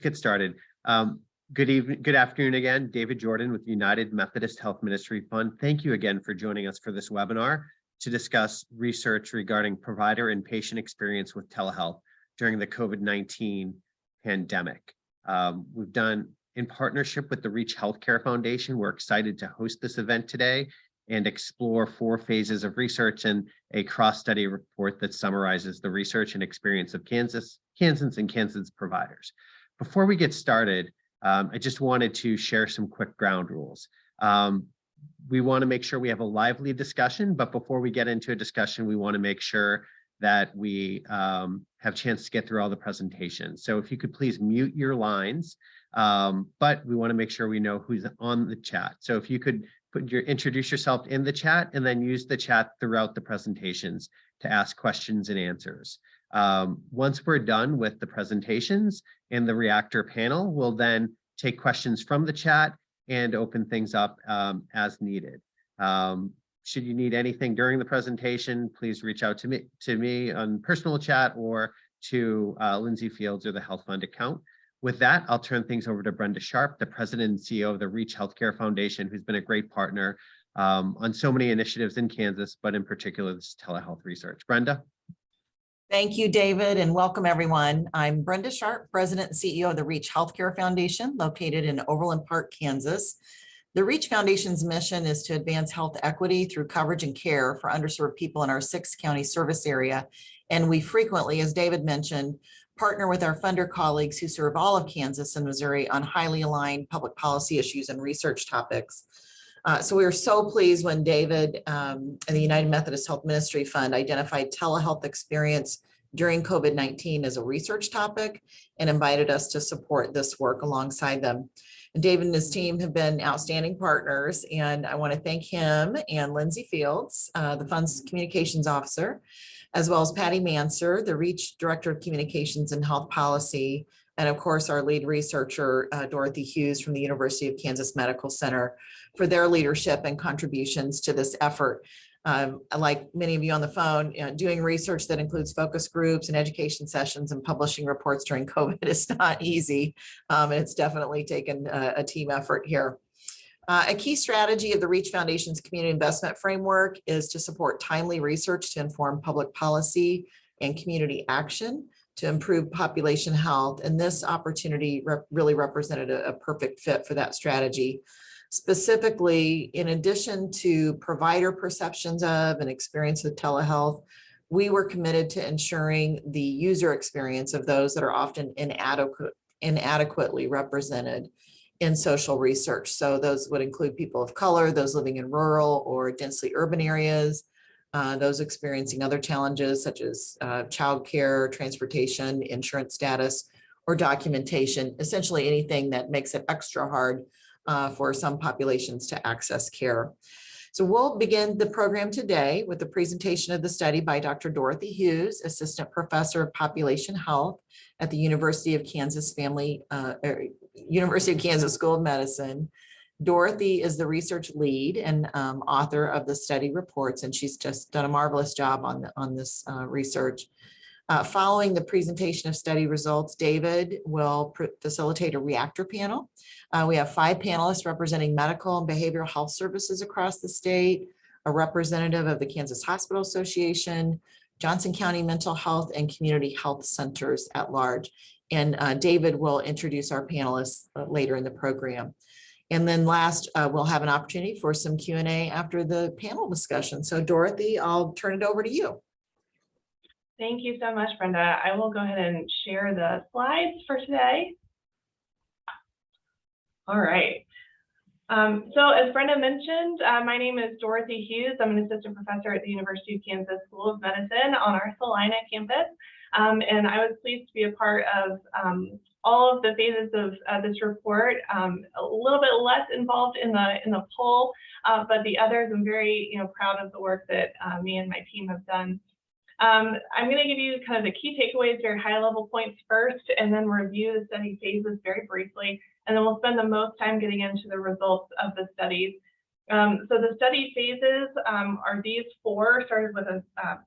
Get started. Good afternoon again. David Jordan with United Methodist Health Ministry Fund. Thank you again for joining us for this webinar to discuss research regarding provider and patient experience with telehealth during the COVID-19 pandemic. We've done in partnership with the Reach Healthcare Foundation. We're excited to host this event today and explore 4 phases of research and a cross-study report that summarizes the research and experience of Kansans and Kansas providers. Before we get started, I just wanted to share some quick ground rules. We want to make sure we have a lively discussion, but before we get into a discussion, we want to make sure that we have a chance to get through all the presentations. So if you could please mute your lines, but we want to make sure we know who's on the chat. So if you could introduce yourself in the chat and then use the chat throughout the presentations to ask questions and answers. Once we're done with the presentations and the reactor panel, we'll then take questions from the chat and open things up as needed. Should you need anything during the presentation, please reach out to me on personal chat or to Lindsay Fields or the Health Fund account. With that, I'll turn things over to Brenda Sharp, the President and CEO of the Reach Healthcare Foundation, who's been a great partner on so many initiatives in Kansas, but in particular, this telehealth research. Brenda? Thank you, David, and welcome everyone. I'm Brenda Sharp, President and CEO of the Reach Healthcare Foundation, located in Overland Park, Kansas. The Reach Foundation's mission is to advance health equity through coverage and care for underserved people in our 6-county service area. And we frequently, as David mentioned, partner with our funder colleagues who serve all of Kansas and Missouri on highly aligned public policy issues and research topics. So we were so pleased when David and the United Methodist Health Ministry Fund identified telehealth experience during COVID-19 as a research topic and invited us to support this work alongside them. And David and his team have been outstanding partners, and I want to thank him and Lindsay Fields, the fund's communications officer, as well as Patty Manser, the Reach Director of Communications and Health Policy, and of course, our lead researcher, Dorothy Hughes from the University of Kansas Medical Center, for their leadership and contributions to this effort. Like many of you on the phone, doing research that includes focus groups and education sessions and publishing reports during COVID is not easy. And it's definitely taken a team effort here. A key strategy of the Reach Foundation's community investment framework is to support timely research to inform public policy and community action to improve population health. And this opportunity really represented a perfect fit for that strategy. Specifically, in addition to provider perceptions of and experience with telehealth, we were committed to ensuring the user experience of those that are often inadequately represented in social research. So those would include people of color, those living in rural or densely urban areas, those experiencing other challenges such as childcare, transportation, insurance status, or documentation, essentially anything that makes it extra hard for some populations to access care. So we'll begin the program today with the presentation of the study by Dr. Dorothy Hughes, Assistant Professor of Population Health at the University of Kansas University of Kansas School of Medicine. Dorothy is the research lead and author of the study reports, and she's just done a marvelous job on this research. Following the presentation of study results, David will facilitate a reactor panel. We have 5 panelists representing medical and behavioral health services across the state, a representative of the Kansas Hospital Association, Johnson County Mental Health and Community Health Centers at large. And David will introduce our panelists later in the program. And then last, we'll have an opportunity for some Q&A after the panel discussion. So Dorothy, I'll turn it over to you. Thank you so much, Brenda. I will go ahead and share the slides for today. All right. So as Brenda mentioned, my name is Dorothy Hughes. I'm an assistant professor at the University of Kansas School of Medicine on our Salina campus. And I was pleased to be a part of all of the phases of this report. A little bit less involved in the poll, but the others, I'm very proud of the work that me and my team have done. I'm going to give you kind of the key takeaways, very high level points first, and then review the study phases very briefly. And then we'll spend the most time getting into the results of the studies. So the study phases are these 4, started with a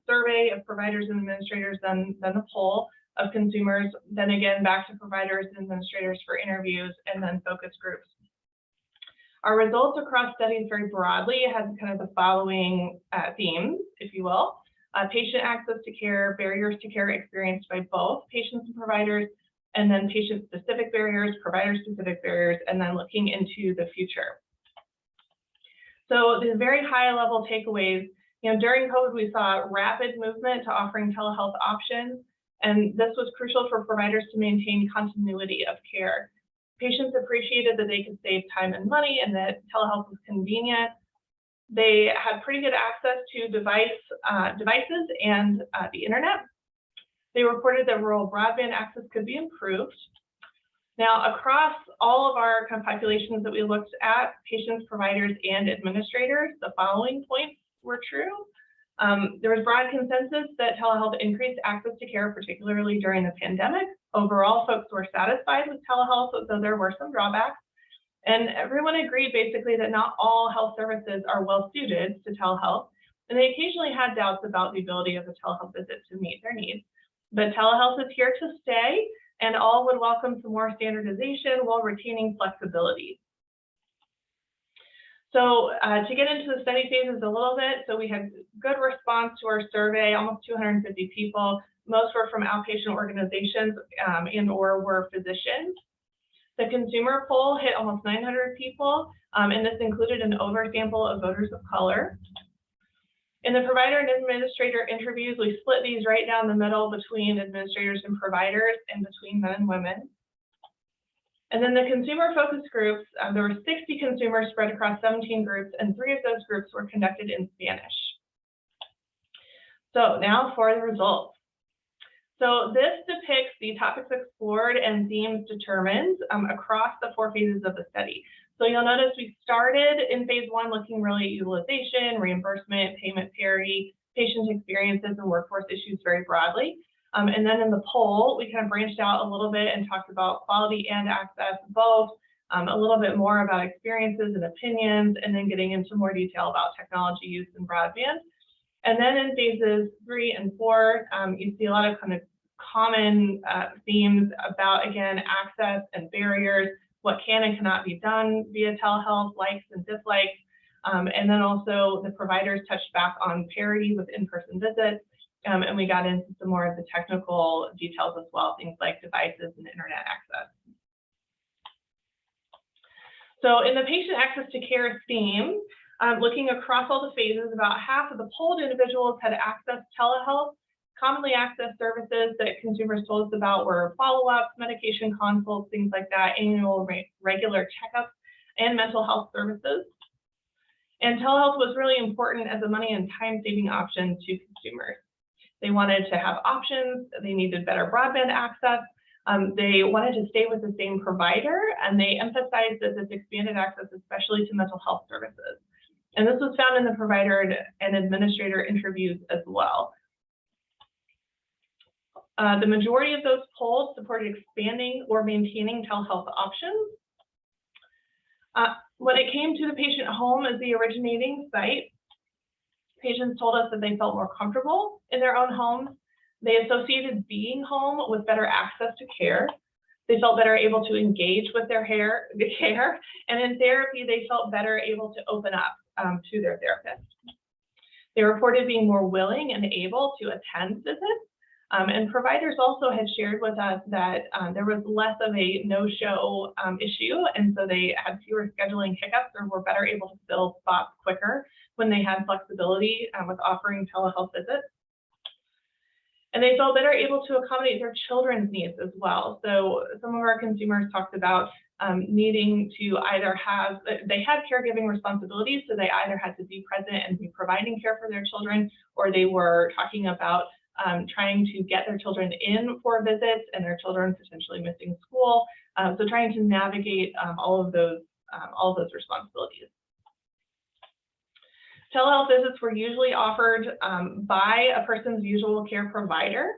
survey of providers and administrators, then the poll. of consumers, then again back to providers and administrators for interviews, and then focus groups. Our results across studies very broadly had kind of the following themes, if you will. Patient access to care, barriers to care experienced by both patients and providers, and then patient-specific barriers, provider-specific barriers, and then looking into the future. So the very high-level takeaways, during COVID, we saw rapid movement to offering telehealth options, and this was crucial for providers to maintain continuity of care. Patients appreciated that they could save time and money and that telehealth was convenient. They had pretty good access to devices and the internet. They reported that rural broadband access could be improved. Now, across all of our kind of populations that we looked at, patients, providers, and administrators, the following points were true. There was broad consensus that telehealth increased access to care, particularly during the pandemic. Overall, folks were satisfied with telehealth, though there were some drawbacks. And everyone agreed basically that not all health services are well suited to telehealth, and they occasionally had doubts about the ability of a telehealth visit to meet their needs. But telehealth is here to stay, and all would welcome some more standardization while retaining flexibility. So to get into the study phases a little bit, so we had good response to our survey, almost 250 people. Most were from outpatient organizations and or were physicians. The consumer poll hit almost 900 people, and this included an oversample of voters of color. In the provider and administrator interviews, we split these right down the middle between administrators and providers and between men and women. And then the consumer focus groups, there were 60 consumers spread across 17 groups, and 3 of those groups were conducted in Spanish. So now for the results. So this depicts the topics explored and themes determined across the 4 phases of the study. So you'll notice we started in phase 1 looking really at utilization, reimbursement, payment parity, patient experiences, and workforce issues very broadly. And then in the poll, we kind of branched out a little bit and talked about quality and access both, a little bit more about experiences and opinions, and then getting into more detail about technology use and broadband. And then in phases 3 and 4, you see a lot of kind of common themes about, again, access and barriers, what can and cannot be done via telehealth, likes and dislikes. And then also the providers touched back on parity with in-person visits. And we got into some more of the technical details as well, things like devices and internet access. So in the patient access to care theme, looking across all the phases, about half of the polled individuals had accessed telehealth. Commonly accessed services that consumers told us about were follow-ups, medication consults, things like that, annual regular checkups, and mental health services. And telehealth was really important as a money and time-saving option to consumers. They wanted to have options, they needed better broadband access, they wanted to stay with the same provider, and they emphasized that this expanded access, especially to mental health services. And this was found in the provider and administrator interviews as well. The majority of those polled supported expanding or maintaining telehealth options. When it came to the patient home as the originating site, patients told us that they felt more comfortable in their own homes. They associated being home with better access to care. They felt better able to engage with their care, and in therapy, they felt better able to open up to their therapist. They reported being more willing and able to attend visits. And providers also had shared with us that there was less of a no-show issue, and so they had fewer scheduling hiccups or were better able to fill spots quicker when they had flexibility with offering telehealth visits. And they felt better able to accommodate their children's needs as well. So some of our consumers talked about needing to either have, they had caregiving responsibilities, so they either had to be present and be providing care for their children, or they were talking about trying to get their children in for visits and their children potentially missing school. So trying to navigate all of those responsibilities. Telehealth visits were usually offered by a person's usual care provider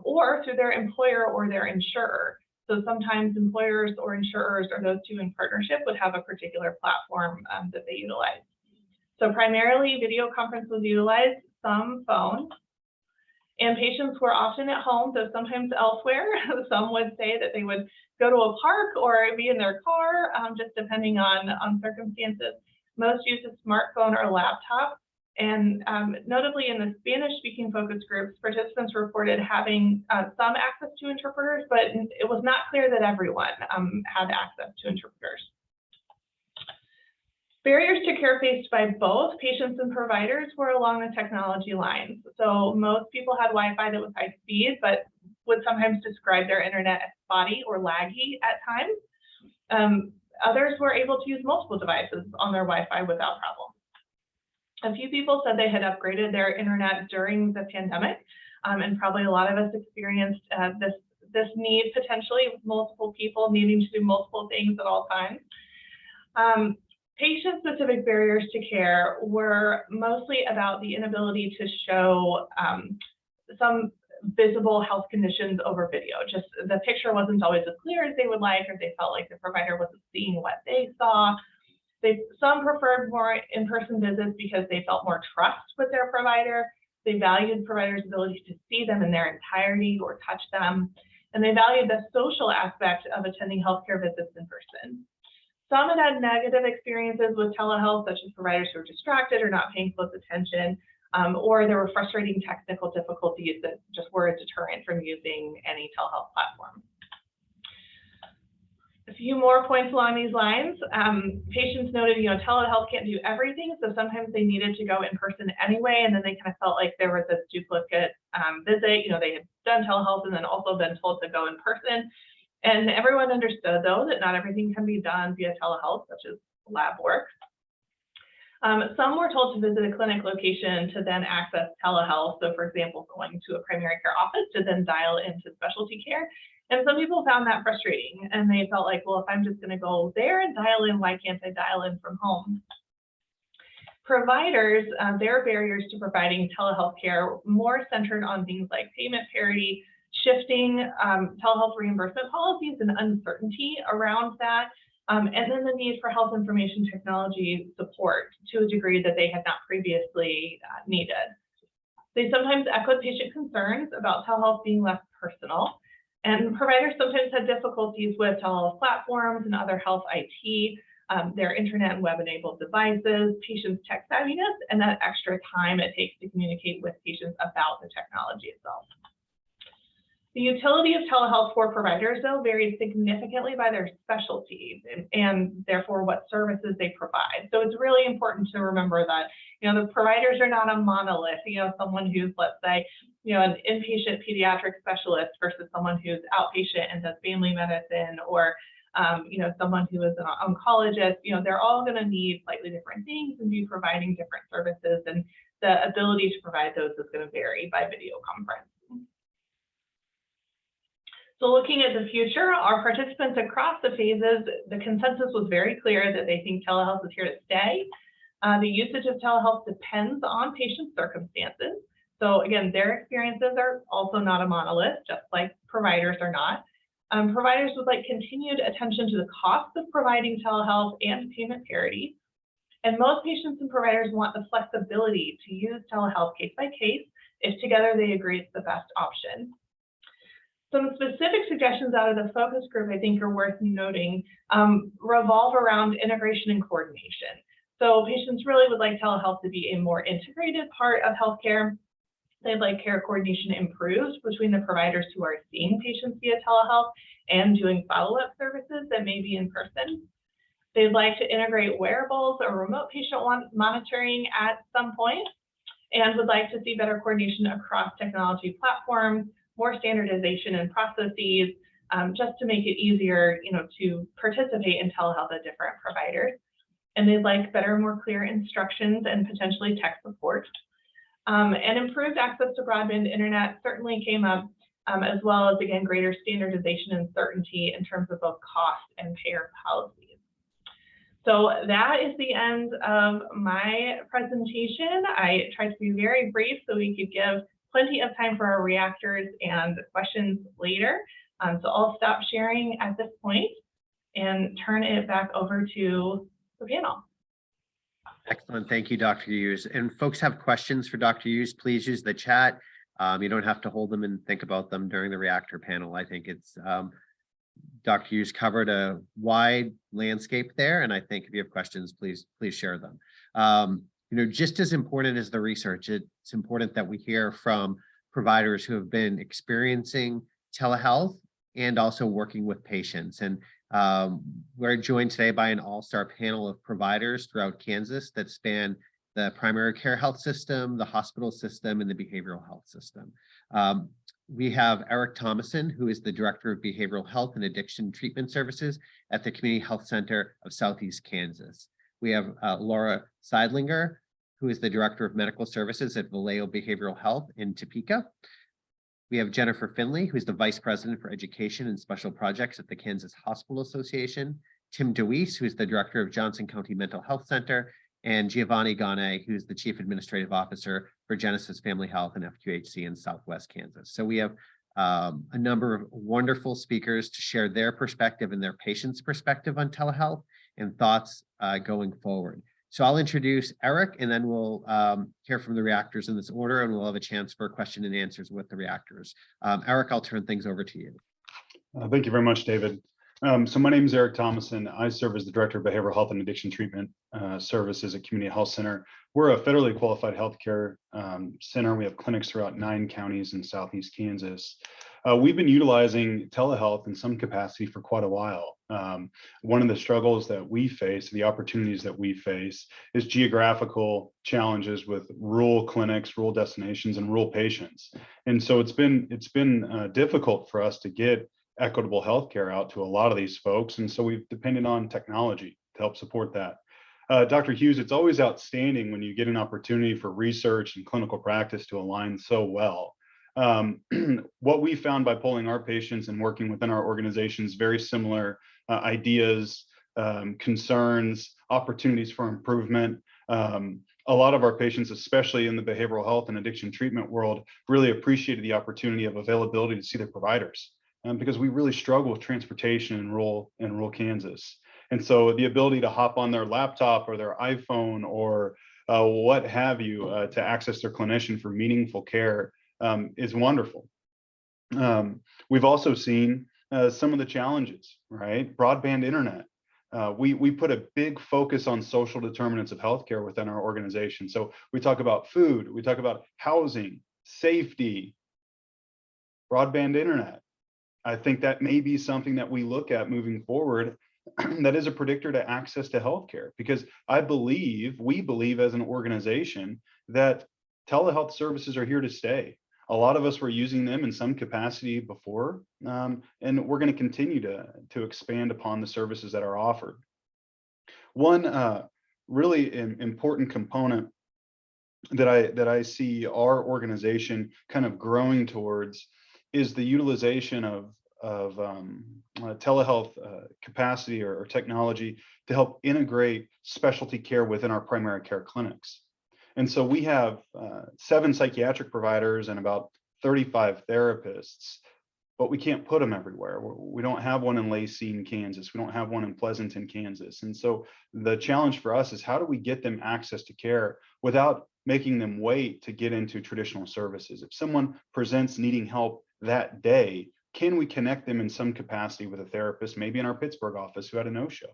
or through their employer or their insurer. So sometimes employers or insurers, or those two in partnership, would have a particular platform that they utilize. So primarily video conference was utilized, some phone. And patients were often at home, though sometimes elsewhere. Some would say that they would go to a park or be in their car, just depending on circumstances. Most used a smartphone or laptop. And notably in the Spanish-speaking focus groups, participants reported having some access to interpreters, but it was not clear that everyone had access to interpreters. Barriers to care faced by both patients and providers were along the technology lines. So most people had Wi-Fi that was high speed, but would sometimes describe their internet as spotty or laggy at times. Others were able to use multiple devices on their Wi-Fi without problem. A few people said they had upgraded their internet during the pandemic, and probably a lot of us experienced this need potentially with multiple people needing to do multiple things at all times. Patient-specific barriers to care were mostly about the inability to show some visible health conditions over video. Just the picture wasn't always as clear as they would like, or they felt like the provider wasn't seeing what they saw. Some preferred more in-person visits because they felt more trust with their provider. They valued providers' ability to see them in their entirety or touch them. And they valued the social aspect of attending healthcare visits in person. Some had negative experiences with telehealth, such as providers who were distracted or not paying close attention, or there were frustrating technical difficulties that just were a deterrent from using any telehealth platform. A few more points along these lines. Patients noted, telehealth can't do everything, so sometimes they needed to go in person anyway, and then they kind of felt like there was this duplicate visit. They had done telehealth and then also been told to go in person. And everyone understood, though, that not everything can be done via telehealth, such as lab work. Some were told to visit a clinic location to then access telehealth. So, for example, going to a primary care office to then dial into specialty care. And some people found that frustrating, and they felt like, well, if I'm just going to go there and dial in, why can't I dial in from home? Providers, their barriers to providing telehealth care more centered on things like payment parity, shifting telehealth reimbursement policies and uncertainty around that, and then the need for health information technology support to a degree that they had not previously needed. They sometimes echoed patient concerns about telehealth being less personal, and providers sometimes had difficulties with telehealth platforms and other health IT, their internet and web-enabled devices, patients' tech savviness, and that extra time it takes to communicate with patients about the technology itself. The utility of telehealth for providers, though, varied significantly by their specialty and therefore what services they provide. So it's really important to remember that, the providers are not a monolith. Someone who's, let's say, an inpatient pediatric specialist versus someone who's outpatient and does family medicine, or someone who is an oncologist. They're all going to need slightly different things and be providing different services, and the ability to provide those is going to vary by video conference. So looking at the future, our participants across the phases, the consensus was very clear that they think telehealth is here to stay. The usage of telehealth depends on patient circumstances. So again, their experiences are also not a monolith, just like providers are not. Providers would like continued attention to the cost of providing telehealth and payment parity. And most patients and providers want the flexibility to use telehealth case by case if together they agree it's the best option. Some specific suggestions out of the focus group I think are worth noting revolve around integration and coordination. So patients really would like telehealth to be a more integrated part of healthcare. They'd like care coordination improved between the providers who are seeing patients via telehealth and doing follow-up services that may be in person. They'd like to integrate wearables or remote patient monitoring at some point, and would like to see better coordination across technology platforms, more standardization in processes, just to make it easier, to participate in telehealth at different providers. And they'd like better, more clear instructions and potentially tech support. And improved access to broadband internet certainly came up, as well as, again, greater standardization and certainty in terms of both cost and payer policies. So that is the end of my presentation. I tried to be very brief so we could give plenty of time for our reactors and questions later. So I'll stop sharing at this point and turn it back over to the panel. Excellent. Thank you, Dr. Hughes. And folks have questions for Dr. Hughes, please use the chat. You don't have to hold them and think about them during the reactor panel. I think it's Dr. Hughes covered a wide landscape there, and I think if you have questions, please share them. Just as important as the research, it's important that we hear from providers who have been experiencing telehealth and also working with patients. And we're joined today by an all-star panel of providers throughout Kansas that span the primary care health system, the hospital system, and the behavioral health system. We have Eric Thomason, who is the Director of Behavioral Health and Addiction Treatment Services at the Community Health Center of Southeast Kansas. We have Laura Seidlinger, who is the Director of Medical Services at Vallejo Behavioral Health in Topeka. We have Jennifer Finley, who is the Vice President for Education and Special Projects at the Kansas Hospital Association. Tim DeWeese, who is the Director of Johnson County Mental Health Center, and Giovanni Gane, who is the Chief Administrative Officer for Genesis Family Health and FQHC in Southwest Kansas. So we have a number of wonderful speakers to share their perspective and their patients' perspective on telehealth and thoughts going forward. So I'll introduce Eric, and then we'll hear from the reactors in this order, and we'll have a chance for question and answers with the reactors. Eric, I'll turn things over to you. Thank you very much, David. So my name is Eric Thomason. I serve as the Director of Behavioral Health and Addiction Treatment Services at Community Health Center. We're a federally qualified healthcare center. We have clinics throughout 9 counties in Southeast Kansas. We've been utilizing telehealth in some capacity for quite a while. One of the struggles that we face, the opportunities that we face, is geographical challenges with rural clinics, rural destinations, and rural patients. And so it's been difficult for us to get equitable healthcare out to a lot of these folks. And so we've depended on technology to help support that. Dr. Hughes, it's always outstanding when you get an opportunity for research and clinical practice to align so well. What we found by polling our patients and working within our organizations, very similar ideas, concerns, opportunities for improvement. A lot of our patients, especially in the behavioral health and addiction treatment world, really appreciated the opportunity of availability to see their providers. Because we really struggle with transportation in rural Kansas. And so the ability to hop on their laptop or their iPhone or what have you to access their clinician for meaningful care is wonderful. We've also seen some of the challenges, right? Broadband internet. We put a big focus on social determinants of healthcare within our organization. So we talk about food, we talk about housing, safety, broadband internet. I think that may be something that we look at moving forward that is a predictor to access to healthcare, because we believe as an organization that telehealth services are here to stay. A lot of us were using them in some capacity before, and we're going to continue to expand upon the services that are offered. One really important component that I see our organization kind of growing towards is the utilization of telehealth capacity or technology to help integrate specialty care within our primary care clinics. And so we have 7 psychiatric providers and about 35 therapists, but we can't put them everywhere. We don't have one in Lacey, Kansas. We don't have one in Pleasanton, Kansas. And so the challenge for us is, how do we get them access to care without making them wait to get into traditional services? If someone presents needing help that day, can we connect them in some capacity with a therapist, maybe in our Pittsburgh office, who had a no-show?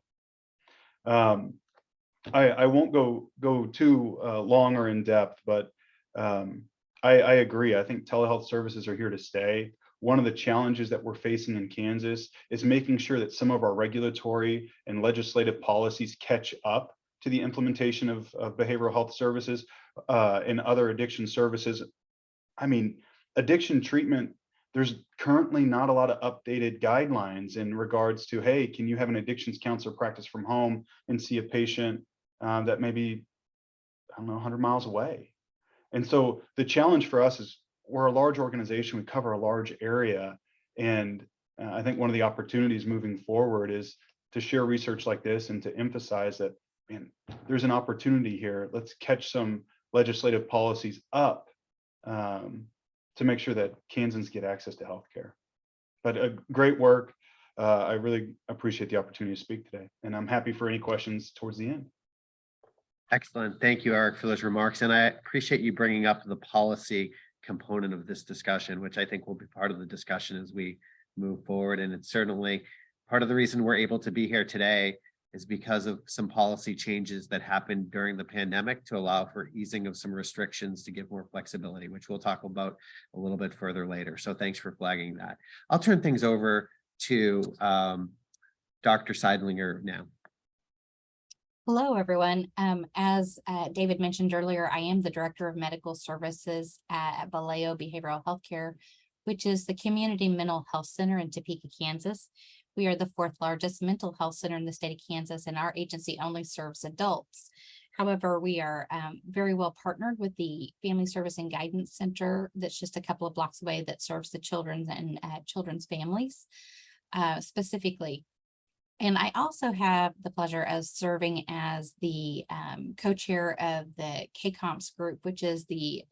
I won't go too long or in depth, but I agree. I think telehealth services are here to stay. One of the challenges that we're facing in Kansas is making sure that some of our regulatory and legislative policies catch up to the implementation of behavioral health services and other addiction services. I mean, addiction treatment, there's currently not a lot of updated guidelines in regards to, hey, can you have an addictions counselor practice from home and see a patient that may be, 100 miles away? And so the challenge for us is, we're a large organization, we cover a large area. And I think one of the opportunities moving forward is to share research like this and to emphasize that, man, there's an opportunity here. Let's catch some legislative policies up to make sure that Kansans get access to healthcare. But great work. I really appreciate the opportunity to speak today, and I'm happy for any questions towards the end. Excellent. Thank you, Eric, for those remarks. And I appreciate you bringing up the policy component of this discussion, which I think will be part of the discussion as we move forward. And it's certainly part of the reason we're able to be here today is because of some policy changes that happened during the pandemic to allow for easing of some restrictions to give more flexibility, which we'll talk about a little bit further later. So thanks for flagging that. I'll turn things over to Dr. Seidlinger now. Hello, everyone. As David mentioned earlier, I am the Director of Medical Services at Vallejo Behavioral Healthcare, which is the Community Mental Health Center in Topeka, Kansas. We are the 4th largest mental health center in the state of Kansas, and our agency only serves adults. However, we are very well partnered with the Family Service and Guidance Center that's just a couple of blocks away that serves the children and children's families specifically. And I also have the pleasure of serving as the co-chair of the KCOMPS group, which is the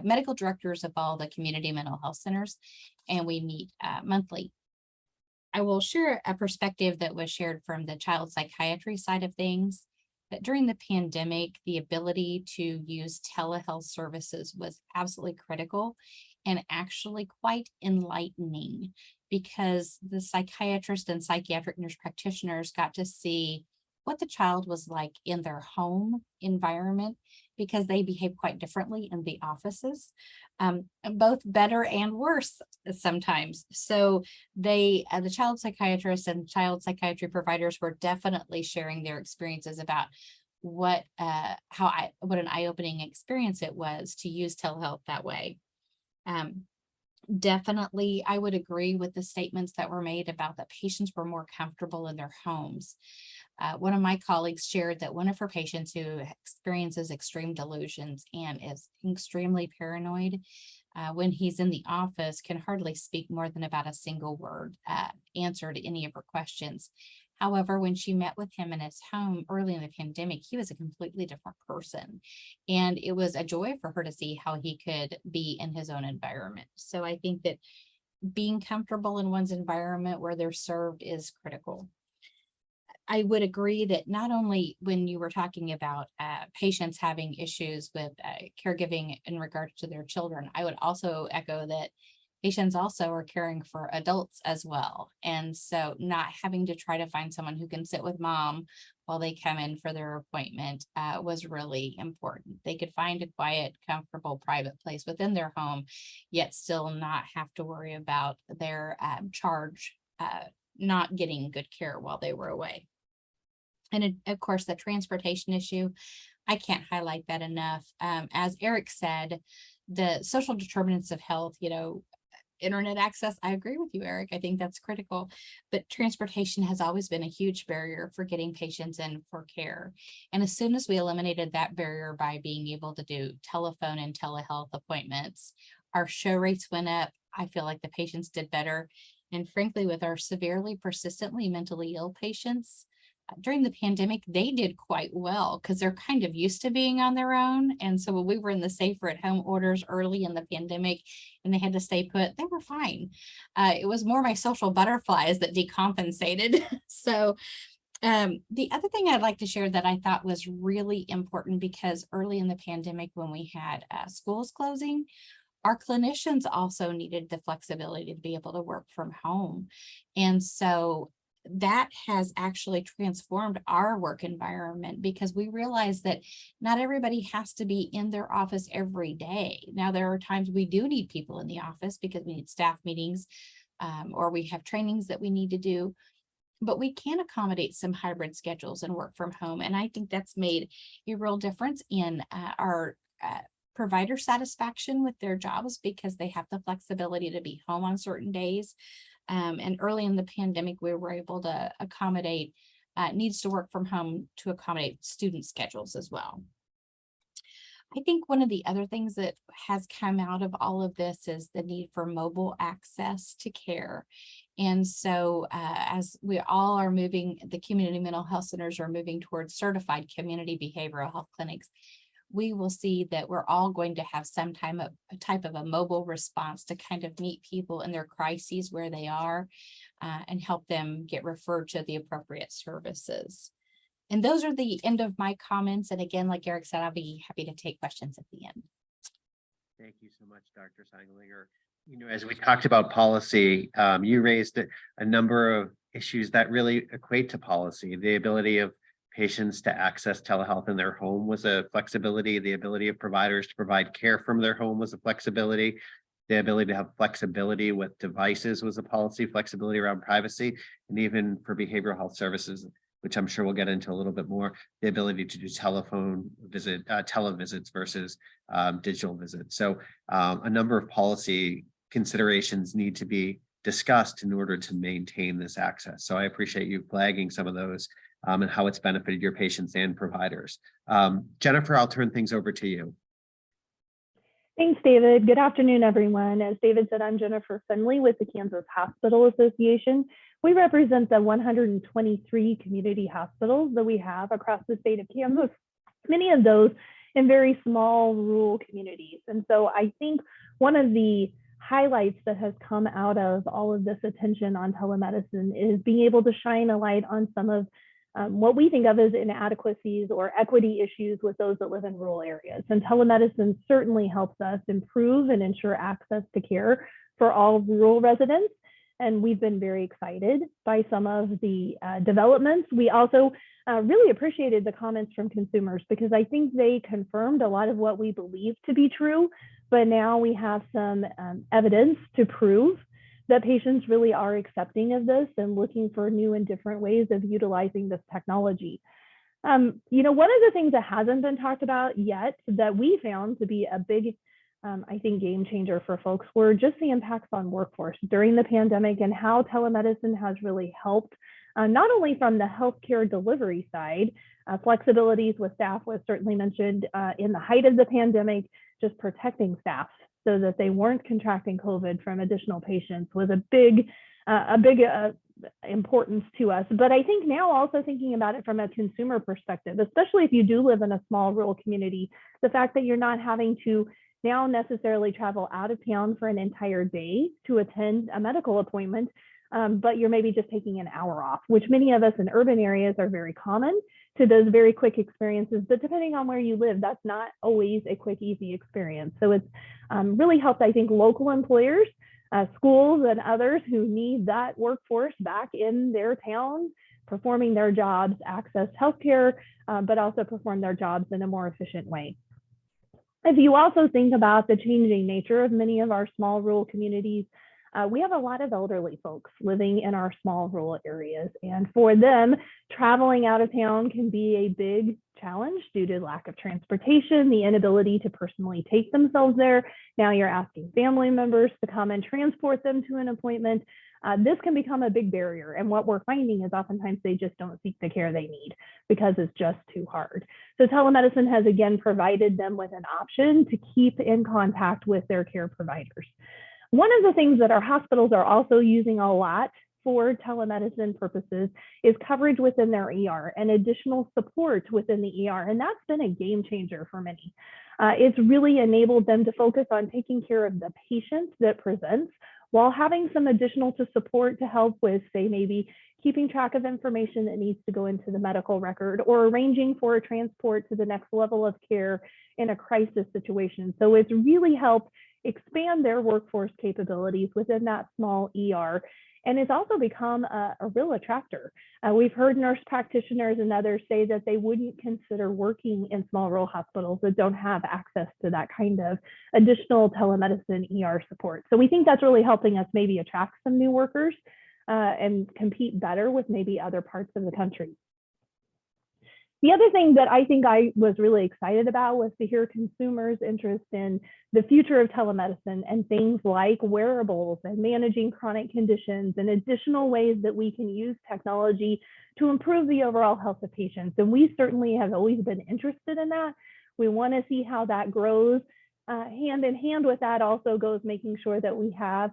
medical directors of all the community mental health centers, and we meet monthly. I will share a perspective that was shared from the child psychiatry side of things, that during the pandemic, the ability to use telehealth services was absolutely critical and actually quite enlightening, because the psychiatrists and psychiatric nurse practitioners got to see what the child was like in their home environment, because they behave quite differently in the offices, both better and worse sometimes. So the child psychiatrists and child psychiatry providers were definitely sharing their experiences about what an eye-opening experience it was to use telehealth that way. Definitely, I would agree with the statements that were made about that patients were more comfortable in their homes. One of my colleagues shared that one of her patients who experiences extreme delusions and is extremely paranoid, when he's in the office, can hardly speak more than about a single word, answer to any of her questions. However, when she met with him in his home early in the pandemic, he was a completely different person. And it was a joy for her to see how he could be in his own environment. So I think that being comfortable in one's environment where they're served is critical. I would agree that not only when you were talking about patients having issues with caregiving in regards to their children, I would also echo that patients also are caring for adults as well. And so not having to try to find someone who can sit with mom while they come in for their appointment was really important. They could find a quiet, comfortable, private place within their home, yet still not have to worry about their charge not getting good care while they were away. And of course, the transportation issue, I can't highlight that enough. As Eric said, the social determinants of health, internet access, I agree with you, Eric. I think that's critical, but transportation has always been a huge barrier for getting patients in for care. And as soon as we eliminated that barrier by being able to do telephone and telehealth appointments, our show rates went up. I feel like the patients did better. And frankly, with our severely persistently mentally ill patients, during the pandemic, they did quite well because they're kind of used to being on their own. And so when we were in the safer at home orders early in the pandemic and they had to stay put, they were fine. It was more my social butterflies that decompensated. So the other thing I'd like to share that I thought was really important, because early in the pandemic when we had schools closing, our clinicians also needed the flexibility to be able to work from home. And so that has actually transformed our work environment, because we realize that not everybody has to be in their office every day. Now, there are times we do need people in the office because we need staff meetings or we have trainings that we need to do, but we can accommodate some hybrid schedules and work from home. And I think that's made a real difference in our provider satisfaction with their jobs, because they have the flexibility to be home on certain days. And early in the pandemic, we were able to accommodate needs to work from home to accommodate student schedules as well. I think one of the other things that has come out of all of this is the need for mobile access to care. And so as we all are moving, the community mental health centers are moving towards certified community behavioral health clinics, we will see that we're all going to have some type of a mobile response to kind of meet people in their crises where they are and help them get referred to the appropriate services. And those are the end of my comments. And again, like Eric said, I'll be happy to take questions at the end. Thank you so much, Dr. Seiglinger. As we talked about policy, you raised a number of issues that really equate to policy. The ability of patients to access telehealth in their home was a flexibility. The ability of providers to provide care from their home was a flexibility. The ability to have flexibility with devices was a policy, flexibility around privacy, and even for behavioral health services, which I'm sure we'll get into a little bit more, the ability to do televisits versus digital visits. So a number of policy considerations need to be discussed in order to maintain this access. So I appreciate you flagging some of those and how it's benefited your patients and providers. Jennifer, I'll turn things over to you. Thanks, David. Good afternoon, everyone. As David said, I'm Jennifer Finley with the Kansas Hospital Association. We represent the 123 community hospitals that we have across the state of Kansas, many of those in very small rural communities. And so I think one of the highlights that has come out of all of this attention on telemedicine is being able to shine a light on some of what we think of as inadequacies or equity issues with those that live in rural areas. And telemedicine certainly helps us improve and ensure access to care for all rural residents. And we've been very excited by some of the developments. We also really appreciated the comments from consumers because I think they confirmed a lot of what we believe to be true, but now we have some evidence to prove that patients really are accepting of this and looking for new and different ways of utilizing this technology. One of the things that hasn't been talked about yet that we found to be a big, I think, game changer for folks were just the impacts on workforce during the pandemic and how telemedicine has really helped, not only from the healthcare delivery side, flexibilities with staff was certainly mentioned in the height of the pandemic, just protecting staff so that they weren't contracting COVID from additional patients was a big importance to us. But I think now also thinking about it from a consumer perspective, especially if you do live in a small rural community, the fact that you're not having to now necessarily travel out of town for an entire day to attend a medical appointment, but you're maybe just taking an hour off, which many of us in urban areas are very common to those very quick experiences. But depending on where you live, that's not always a quick, easy experience. So it's really helped, I think, local employers, schools and others who need that workforce back in their town, performing their jobs, access healthcare, but also perform their jobs in a more efficient way. If you also think about the changing nature of many of our small rural communities, we have a lot of elderly folks living in our small rural areas. And for them, traveling out of town can be a big challenge due to lack of transportation, the inability to personally take themselves there. Now you're asking family members to come and transport them to an appointment. This can become a big barrier. And what we're finding is oftentimes they just don't seek the care they need because it's just too hard. So telemedicine has again provided them with an option to keep in contact with their care providers. One of the things that our hospitals are also using a lot for telemedicine purposes is coverage within their ER and additional support within the ER. And that's been a game changer for many. It's really enabled them to focus on taking care of the patient that presents while having some additional support to help with, say, maybe keeping track of information that needs to go into the medical record or arranging for a transport to the next level of care in a crisis situation. So it's really helped expand their workforce capabilities within that small ER. And it's also become a real attractor. We've heard nurse practitioners and others say that they wouldn't consider working in small rural hospitals that don't have access to that kind of additional telemedicine ER support. So we think that's really helping us maybe attract some new workers and compete better with maybe other parts of the country. The other thing that I think I was really excited about was to hear consumers' interest in the future of telemedicine and things like wearables and managing chronic conditions and additional ways that we can use technology to improve the overall health of patients. And we certainly have always been interested in that. We want to see how that grows. Hand in hand with that also goes making sure that we have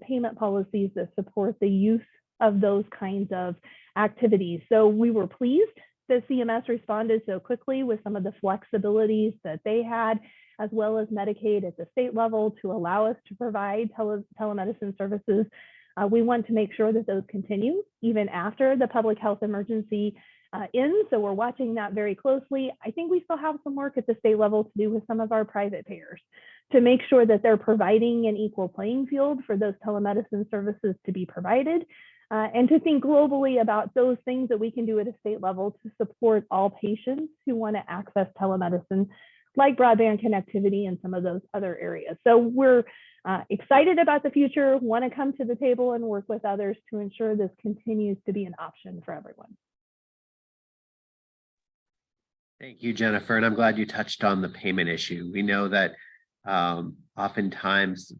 payment policies that support the use of those kinds of activities. So we were pleased that CMS responded so quickly with some of the flexibilities that they had, as well as Medicaid at the state level to allow us to provide telemedicine services. We want to make sure that those continue even after the public health emergency ends. So we're watching that very closely. I think we still have some work at the state level to do with some of our private payers to make sure that they're providing an equal playing field for those telemedicine services to be provided, and to think globally about those things that we can do at a state level to support all patients who want to access telemedicine, like broadband connectivity and some of those other areas. So we're excited about the future, want to come to the table and work with others to ensure this continues to be an option for everyone. Thank you, Jennifer. And I'm glad you touched on the payment issue. We know that oftentimes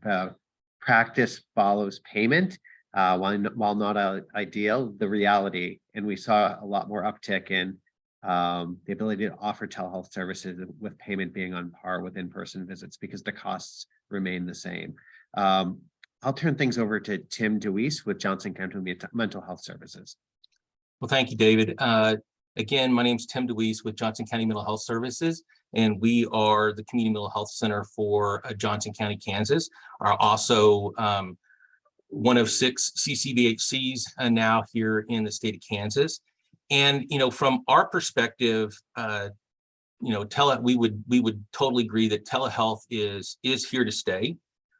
practice follows payment. While not ideal, the reality, and we saw a lot more uptick in the ability to offer telehealth services with payment being on par with in-person visits because the costs remain the same. I'll turn things over to Tim DeWeese with Johnson County Mental Health Services. Well, thank you, David. Again, my name is Tim DeWeese with Johnson County Mental Health Services, and we are the Community Mental Health Center for Johnson County, Kansas. Are also one of 6 CCBHCs now here in the state of Kansas. And from our perspective, we would totally agree that telehealth is here to stay.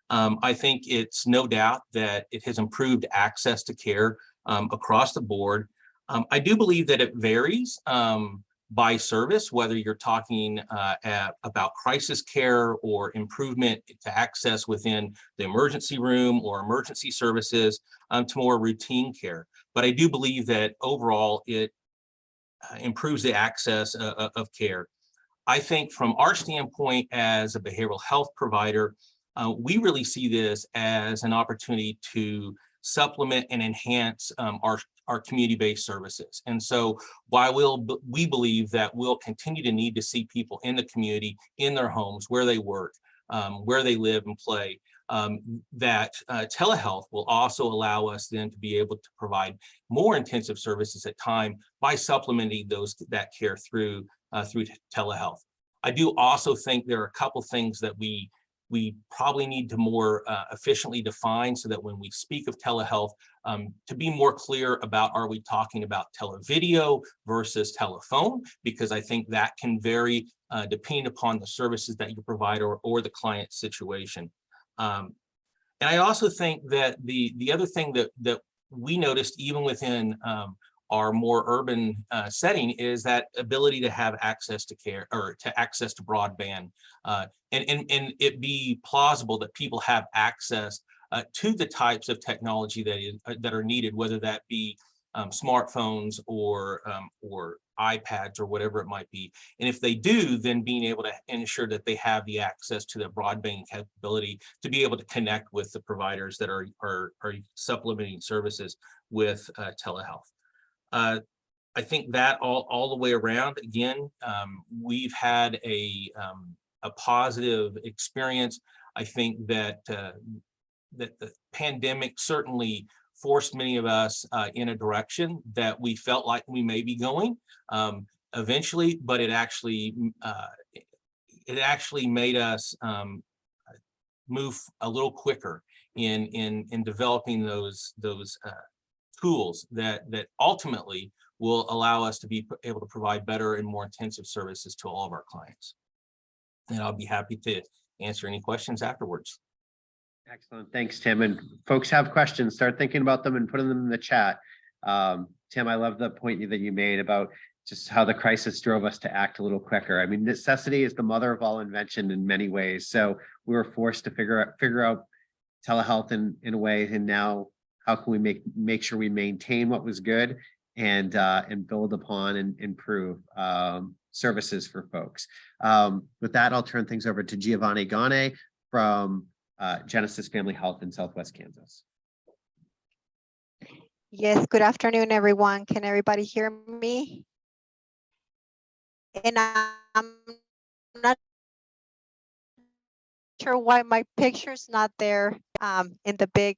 I think it's no doubt that it has improved access to care across the board. I do believe that it varies by service, whether you're talking about crisis care or improvement to access within the emergency room or emergency services to more routine care. But I do believe that overall it improves the access of care. I think from our standpoint as a behavioral health provider, we really see this as an opportunity to supplement and enhance our community-based services. And so while we believe that we'll continue to need to see people in the community, in their homes, where they work, where they live and play, that telehealth will also allow us then to be able to provide more intensive services at time by supplementing that care through telehealth. I do also think there are a couple things that we probably need to more efficiently define so that when we speak of telehealth, to be more clear about, are we talking about televideo versus telephone? Because I think that can vary depending upon the services that you provide or the client situation. And I also think that the other thing that we noticed even within our more urban setting is that ability to have access to care or to access to broadband and it be plausible that people have access to the types of technology that are needed, whether that be smartphones or iPads or whatever it might be. And if they do, then being able to ensure that they have the access to the broadband capability to be able to connect with the providers that are supplementing services with telehealth. I think that all the way around, again, we've had a positive experience. I think that that the pandemic certainly forced many of us in a direction that we felt like we may be going eventually, but it actually made us move a little quicker in developing those tools that ultimately will allow us to be able to provide better and more intensive services to all of our clients. And I'll be happy to answer any questions afterwards. Excellent. Thanks, Tim. And folks have questions, start thinking about them and putting them in the chat. Tim, I love the point that you made about just how the crisis drove us to act a little quicker. I mean, necessity is the mother of all invention in many ways. So we were forced to figure out telehealth in a way, and now how can we make sure we maintain what was good and build upon and improve services for folks. With that, I'll turn things over to Giovanni Gane from Genesis Family Health in Southwest Kansas. Yes, good afternoon, everyone. Can everybody hear me? And I'm not sure why my picture's not there in the big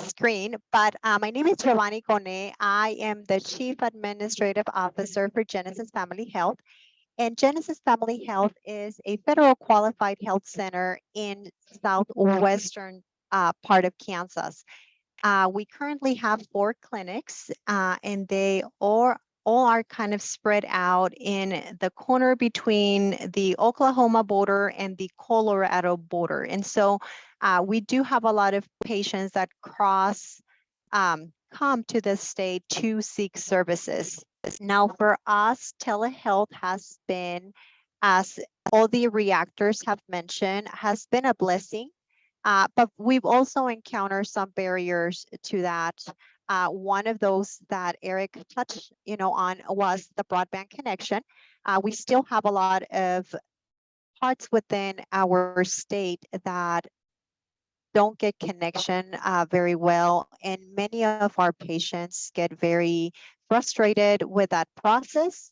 screen, but my name is Giovanni Gone. I am the Chief Administrative Officer for Genesis Family Health. And Genesis Family Health is a federal qualified health center in southwestern part of Kansas. We currently have 4 clinics and they all all are kind of spread out in the corner between the Oklahoma border and the Colorado border. And so we do have a lot of patients that come to the state to seek services. Now, for us, telehealth has been, as all the reactors have mentioned, has been a blessing. But we've also encountered some barriers to that. One of those that Eric touched, on was the broadband connection. We still have a lot of parts within our state that don't get connection very well, and many of our patients get very frustrated with that process,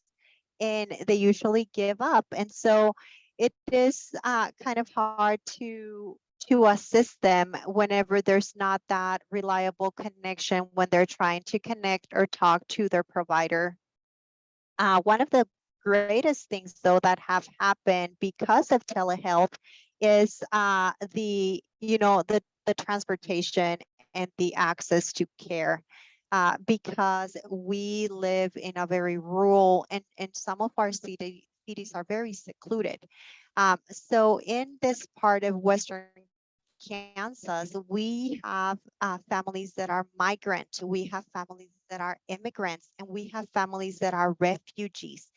and they usually give up. And so it is kind of hard to assist them whenever there's not that reliable connection when they're trying to connect or talk to their provider. One of the greatest things, though, that have happened because of telehealth is the transportation and the access to care. Because we live in a very rural, and some of our cities are very secluded. So in this part of Western Kansas, we have families that are migrant, we have families that are immigrants, and we have families that are refugees.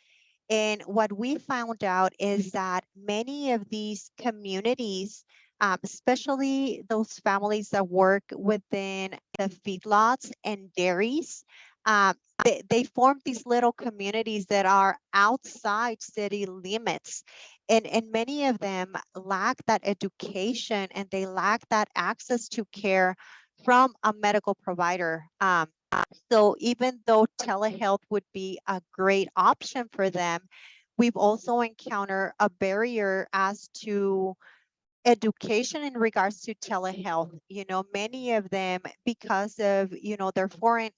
And what we found out is that many of these communities, especially those families that work within the feedlots and dairies, they form these little communities that are outside city limits. And many of them lack that education, and they lack that access to care from a medical provider. So even though telehealth would be a great option for them, we've also encountered a barrier as to education in regards to telehealth. Many of them, because of, their foreign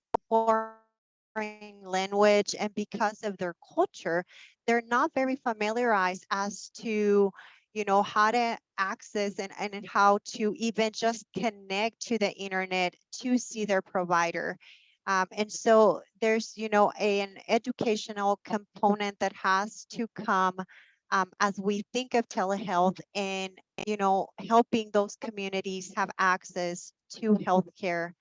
language and because of their culture, they're not very familiarized as to, how to access and how to even just connect to the internet to see their provider. And so there's, an educational component that has to come as we think of telehealth and, helping those communities have access to healthcare.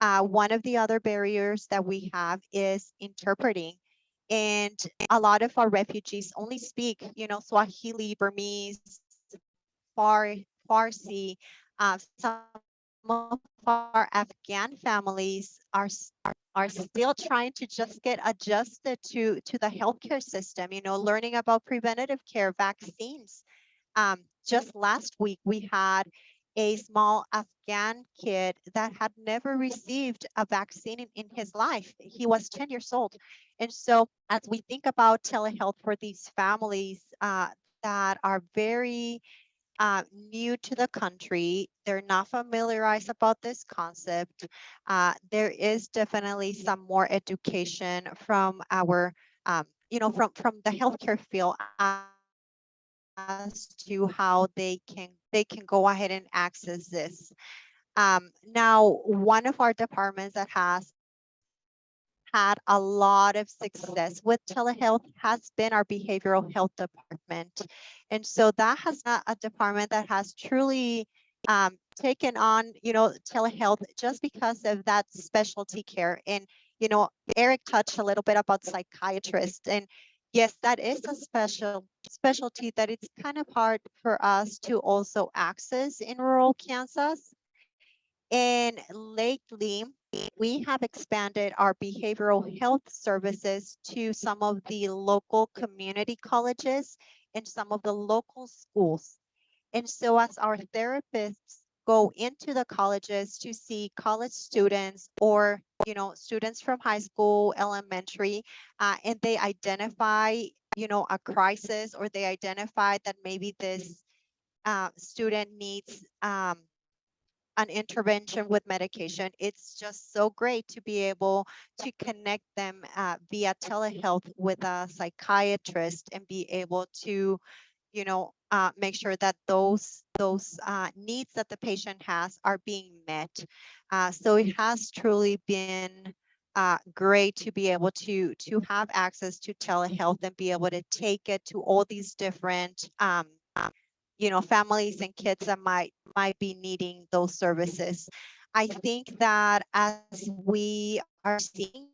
One of the other barriers that we have is interpreting. And a lot of our refugees only speak, Swahili, Burmese, Farsi. Some of our Afghan families are still trying to just get adjusted to the healthcare system, learning about preventative care, vaccines. Just last week, we had a small Afghan kid that had never received a vaccine in his life. He was 10 years old. And so as we think about telehealth for these families that are very new to the country, they're not familiarized about this concept. There is definitely some more education from our, from the healthcare field as to how they can go ahead and access this. Now, one of our departments that has had a lot of success with telehealth has been our behavioral health department. And so that has not a department that has truly taken on, telehealth just because of that specialty care. And, Eric touched a little bit about psychiatrists, and yes, that is a specialty that it's kind of hard for us to also access in rural Kansas. And lately, we have expanded our behavioral health services to some of the local community colleges and some of the local schools. And so as our therapists go into the colleges to see college students or, students from high school, elementary, and they identify, a crisis, or they identify that maybe this student needs an intervention with medication, it's just so great to be able to connect them via telehealth with a psychiatrist and be able to, make sure that those needs that the patient has are being met. So it has truly been great to be able to have access to telehealth and be able to take it to all these different families and kids that might be needing those services. I think that as we are seeing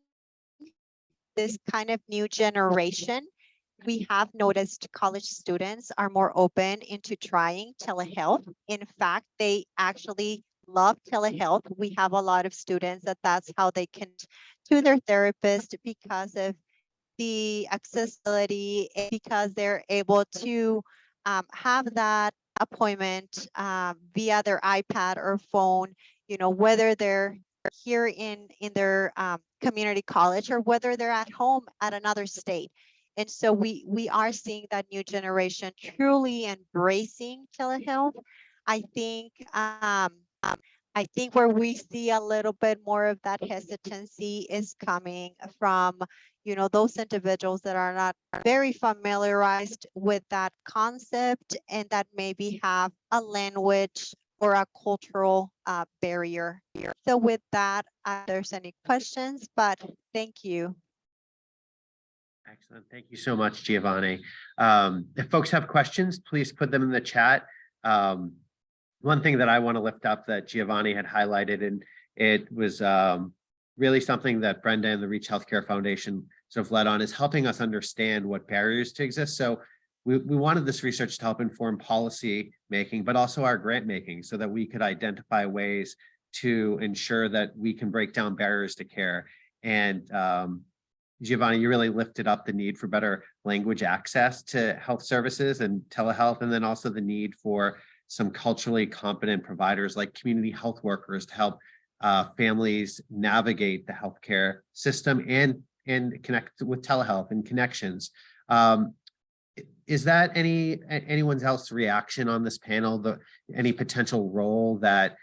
this kind of new generation, we have noticed college students are more open into trying telehealth. In fact, they actually love telehealth. We have a lot of students that's how they can to their therapist because of the accessibility, and because they're able to have that appointment via their iPad or phone, whether they're here in their community college or whether they're at home at another state. And so we are seeing that new generation truly embracing telehealth. I think where we see a little bit more of that hesitancy is coming from, those individuals that are not very familiarized with that concept and that maybe have a language or a cultural barrier. So with that, if there's any questions, but thank you. Excellent. Thank you so much, Giovanni. If folks have questions, please put them in the chat. One thing that I want to lift up that Giovanni had highlighted, and it was really something that Brenda and the Reach Healthcare Foundation sort of led on, is helping us understand what barriers to exist. So we wanted this research to help inform policy making, but also our grant making, so that we could identify ways to ensure that we can break down barriers to care. And Giovanni, you really lifted up the need for better language access to health services and telehealth, and then also the need for some culturally competent providers like community health workers to help families navigate the healthcare system and connect with telehealth and connections. Is that anyone's else reaction on this panel? Any potential role that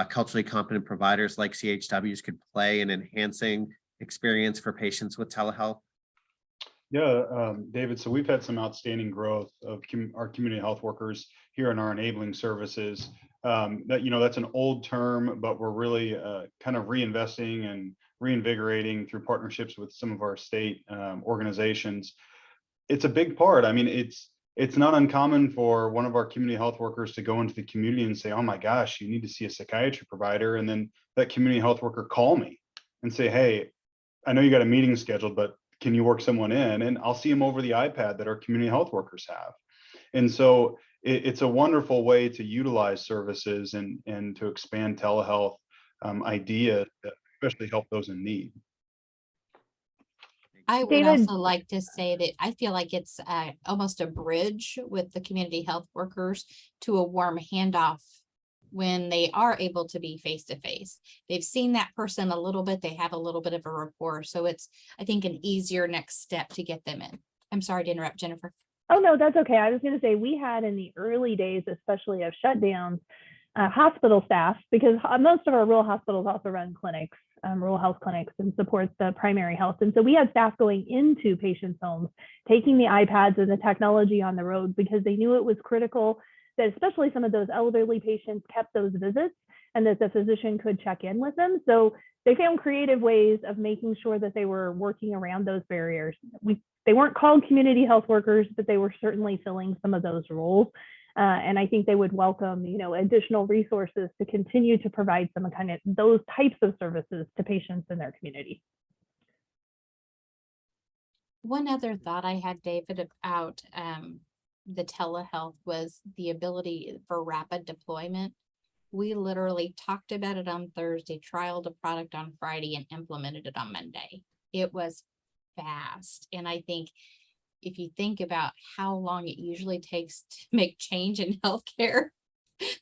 culturally competent providers like CHWs could play in enhancing experience for patients with telehealth? Yeah, David, so we've had some outstanding growth of our community health workers here in our enabling services. That's an old term, but we're really kind of reinvesting and reinvigorating through partnerships with some of our state organizations. It's a big part. I mean, it's not uncommon for one of our community health workers to go into the community and say, oh my gosh, you need to see a psychiatry provider. And then that community health worker call me and say, hey, I know you got a meeting scheduled, but can you work someone in? And I'll see them over the iPad that our community health workers have. And so it's a wonderful way to utilize services and to expand telehealth idea that especially help those in need. I would David. also like to say that I feel like it's almost a bridge with the community health workers to a warm handoff when they are able to be face-to-face. They've seen that person a little bit, they have a little bit of a rapport. So it's, I think, an easier next step to get them in. I'm sorry to interrupt, Jennifer. Oh, no, that's okay. I was going to say, we had in the early days, especially of shutdowns, hospital staff, because most of our rural hospitals also run clinics, rural health clinics, and support the primary health. And so we had staff going into patients' homes, taking the iPads and the technology on the road, because they knew it was critical that especially some of those elderly patients kept those visits and that the physician could check in with them. So they found creative ways of making sure that they were working around those barriers. They weren't called community health workers, but they were certainly filling some of those roles. And I think they would welcome, additional resources to continue to provide some kind of those types of services to patients in their community. One other thought I had, David, about the telehealth was the ability for rapid deployment. We literally talked about it on Thursday, trialed a product on Friday, and implemented it on Monday. It was fast. And I think if you think about how long it usually takes to make change in healthcare,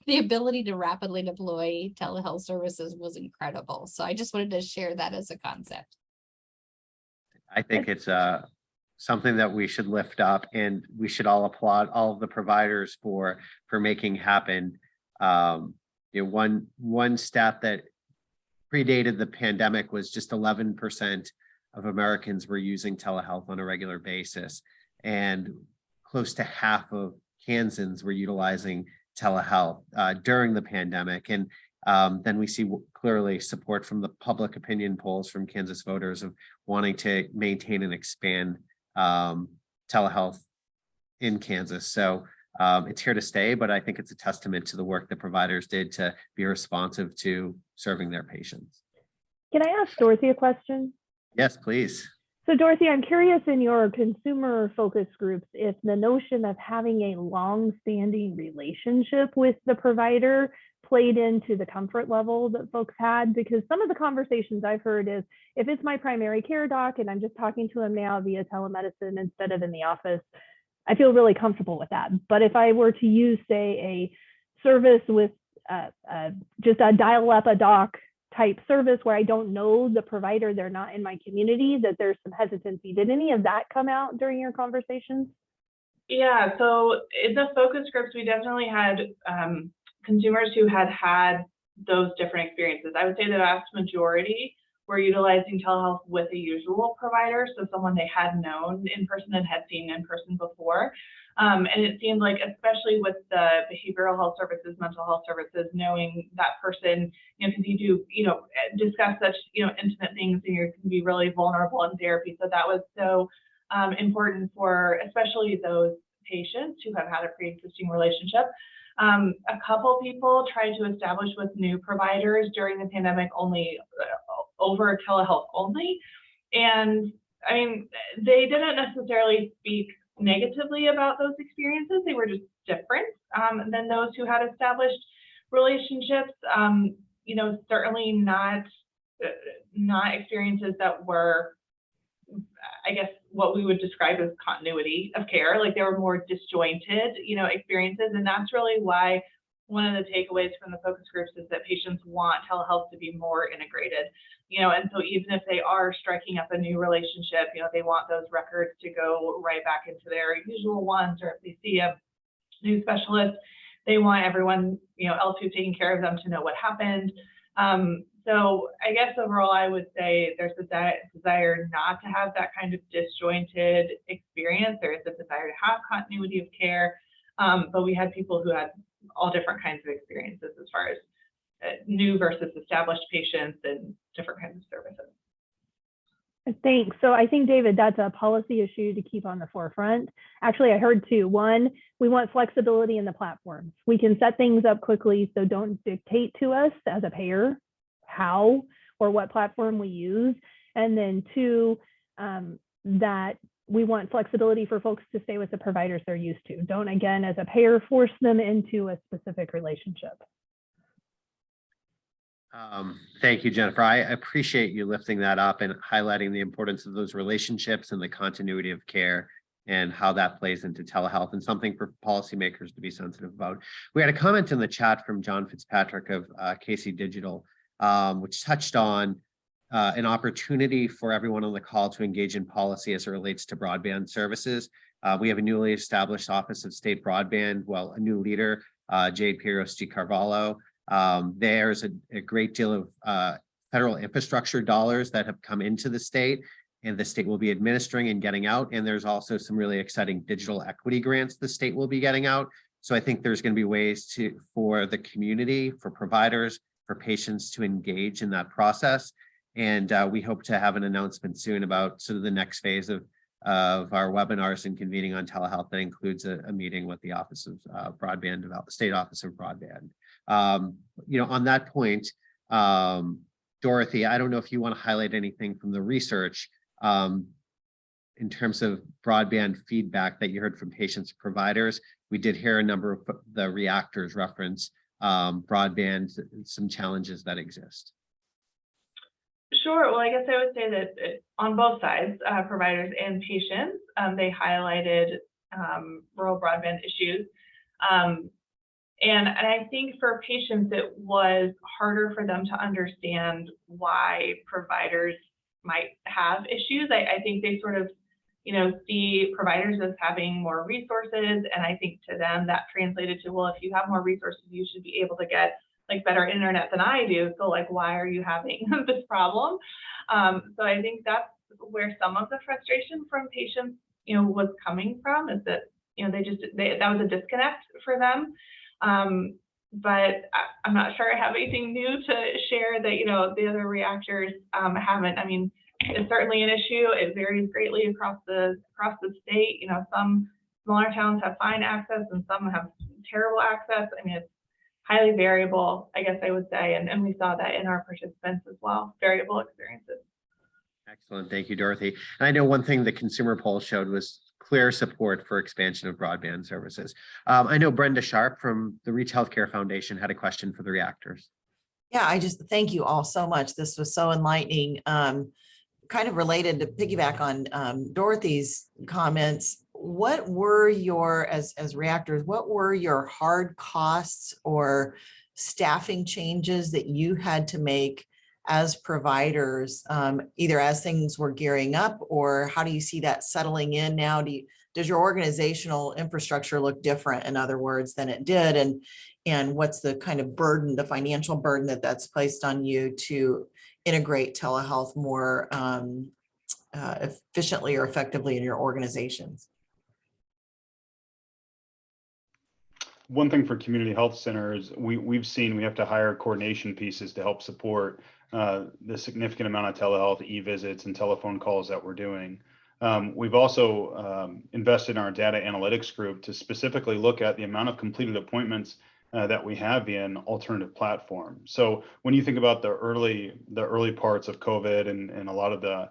the ability to rapidly deploy telehealth services was incredible. So I just wanted to share that as a concept. I think it's something that we should lift up, and we should all applaud all of the providers for making happen. One stat that predated the pandemic was just 11% of Americans were using telehealth on a regular basis, and close to half of Kansans were utilizing telehealth during the pandemic. And then we see clearly support from the public opinion polls from Kansas voters of wanting to maintain and expand telehealth in Kansas. So it's here to stay, but I think it's a testament to the work that providers did to be responsive to serving their patients. Can I ask Dorothy a question? Yes, please. So Dorothy, I'm curious in your consumer focus groups, if the notion of having a long-standing relationship with the provider played into the comfort level that folks had, because some of the conversations I've heard is, if it's my primary care doc and I'm just talking to him now via telemedicine instead of in the office, I feel really comfortable with that. But if I were to use, say, a service with just a dial up a doc type service where I don't know the provider, they're not in my community, that there's some hesitancy. Did any of that come out during your conversations? Yeah, so in the focus groups, we definitely had consumers who had those different experiences. I would say the vast majority were utilizing telehealth with a usual provider, so someone they had known in person and had seen in person before. And it seemed like, especially with the behavioral health services, mental health services, knowing that person, because you do, discuss such, intimate things, and you can be really vulnerable in therapy. So that was so important for especially those patients who have had a pre-existing relationship. A couple people tried to establish with new providers during the pandemic over telehealth only. And I mean, they didn't necessarily speak negatively about those experiences. They were just different than those who had established relationships. Certainly not experiences that were, I guess, what we would describe as continuity of care. Like, they were more disjointed, experiences. And that's really why one of the takeaways from the focus groups is that patients want telehealth to be more integrated, and so even if they are striking up a new relationship, they want those records to go right back into their usual ones, or if they see a new specialist, they want everyone, else who's taking care of them to know what happened. So I guess overall, I would say there's a desire not to have that kind of disjointed experience. There is a desire to have continuity of care, but we had people who had all different kinds of experiences as far as new versus established patients and different kinds of services. Thanks. So I think, David, that's a policy issue to keep on the forefront. Actually, I heard two. One, we want flexibility in the platforms. We can set things up quickly, so don't dictate to us as a payer how or what platform we use. And then two, that we want flexibility for folks to stay with the providers they're used to. Don't, again, as a payer, force them into a specific relationship. Thank you, Jennifer. I appreciate you lifting that up and highlighting the importance of those relationships and the continuity of care and how that plays into telehealth, and something for policymakers to be sensitive about. We had a comment in the chat from John Fitzpatrick of Casey Digital, which touched on an opportunity for everyone on the call to engage in policy as it relates to broadband services. We have a newly established Office of State Broadband, a new leader, Jade Piros de Carvalho. There's a great deal of federal infrastructure dollars that have come into the state, and the state will be administering and getting out. And there's also some really exciting digital equity grants the state will be getting out. So I think there's going to be ways for the community, for providers, for patients to engage in that process. And we hope to have an announcement soon about sort of the next phase of our webinars and convening on telehealth that includes a meeting with the Office of Broadband, State Office of Broadband. On that point, Dorothy, I don't know if you want to highlight anything from the research in terms of broadband feedback that you heard from patients and providers. We did hear a number of the reactors reference broadband, some challenges that exist. Sure. Well, I guess I would say that on both sides, providers and patients, they highlighted rural broadband issues. And I think for patients, it was harder for them to understand why providers might have issues. I think they sort of, see providers as having more resources. And I think to them that translated to, well, if you have more resources, you should be able to get better internet than I do. So why are you having this problem? So I think that's where some of the frustration from patients, was coming from, is that, that was a disconnect for them. but I'm not sure I have anything new to share that, the other reactors haven't. I mean, it's certainly an issue. It varies greatly across the state. Some smaller towns have fine access and some have terrible access. I mean, it's highly variable, I guess I would say. And we saw that in our participants as well, variable experiences. Excellent. Thank you, Dorothy. And I know one thing the consumer poll showed was clear support for expansion of broadband services. I know Brenda Sharp from the Reach Healthcare Foundation had a question for the reactors. Yeah, I just thank you all so much. This was so enlightening. Kind of related to piggyback on Dorothy's comments. What were your, as reactors, what were your hard costs or staffing changes that you had to make as providers, either as things were gearing up, or how do you see that settling in now? Does your organizational infrastructure look different, in other words, than it did? And what's the kind of burden, the financial burden that's placed on you to integrate telehealth more efficiently or effectively in your organizations? One thing for community health centers, we've seen we have to hire coordination pieces to help support the significant amount of telehealth, e-visits, and telephone calls that we're doing. We've also invested in our data analytics group to specifically look at the amount of completed appointments that we have in alternative platforms. So when you think about the early parts of COVID and a lot of the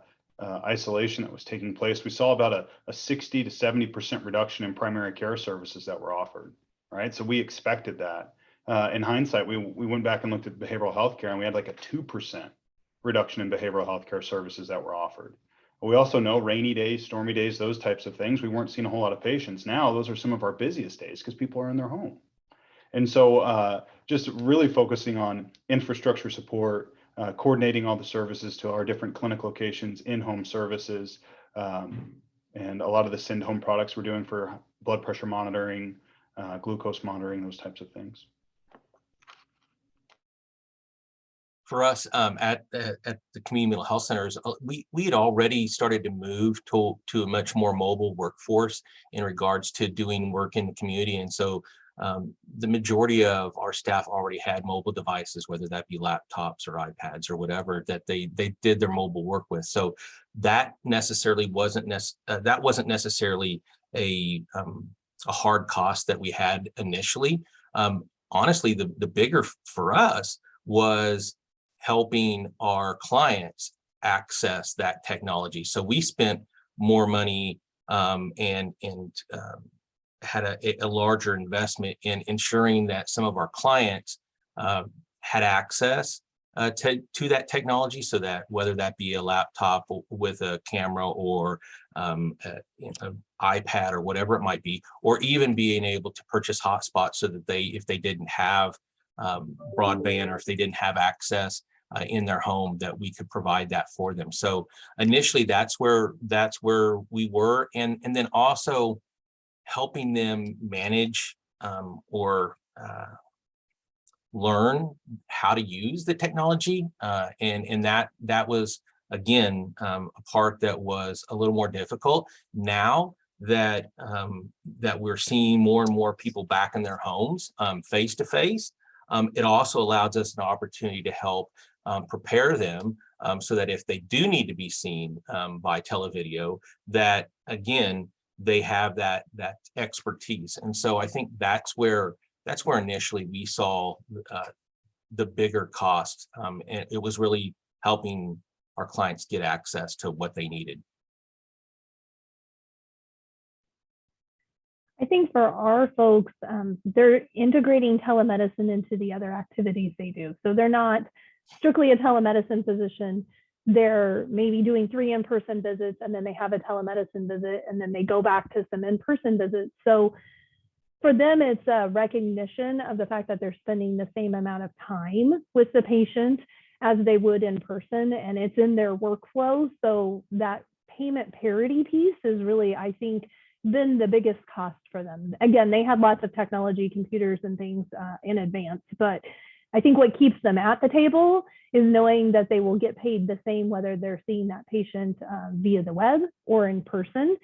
isolation that was taking place, we saw about a 60 to 70% reduction in primary care services that were offered. Right, so we expected that. In hindsight, we went back and looked at behavioral health care, and we had like a 2% reduction in behavioral health care services that were offered. But we also know rainy days, stormy days, those types of things, we weren't seeing a whole lot of patients. Now, those are some of our busiest days because people are in their home. And so just really focusing on infrastructure support, coordinating all the services to our different clinic locations, in-home services, and a lot of the send home products we're doing for blood pressure monitoring, glucose monitoring, those types of things. For us at the community mental health centers, we had already started to move to a much more mobile workforce in regards to doing work in the community. And so the majority of our staff already had mobile devices, whether that be laptops or iPads or whatever that they did their mobile work with. So that necessarily wasn't necessarily a hard cost that we had initially. Honestly, the bigger for us was helping our clients access that technology. So we spent more money and had a larger investment in ensuring that some of our clients had access to that technology, so that whether that be a laptop with a camera or an iPad or whatever it might be, or even being able to purchase hotspots so that if they didn't have broadband or if they didn't have access in their home, that we could provide that for them. So initially that's where we were, and then also helping them manage or learn how to use the technology, and that was again a part that was a little more difficult. Now that we're seeing more and more people back in their homes face to face, it also allows us an opportunity to help prepare them so that if they do need to be seen by televideo, that again they have that expertise. And so I think that's where initially we saw the bigger cost, and it was really helping our clients get access to what they needed. I think for our folks, they're integrating telemedicine into the other activities they do. So they're not strictly a telemedicine physician. They're maybe doing 3 in-person visits, and then they have a telemedicine visit, and then they go back to some in-person visits. So for them, it's a recognition of the fact that they're spending the same amount of time with the patient as they would in person, and it's in their workflow. So that payment parity piece is really, I think, been the biggest cost for them. Again, they had lots of technology, computers and things in advance, but I think what keeps them at the table is knowing that they will get paid the same whether they're seeing that patient via the web or in person,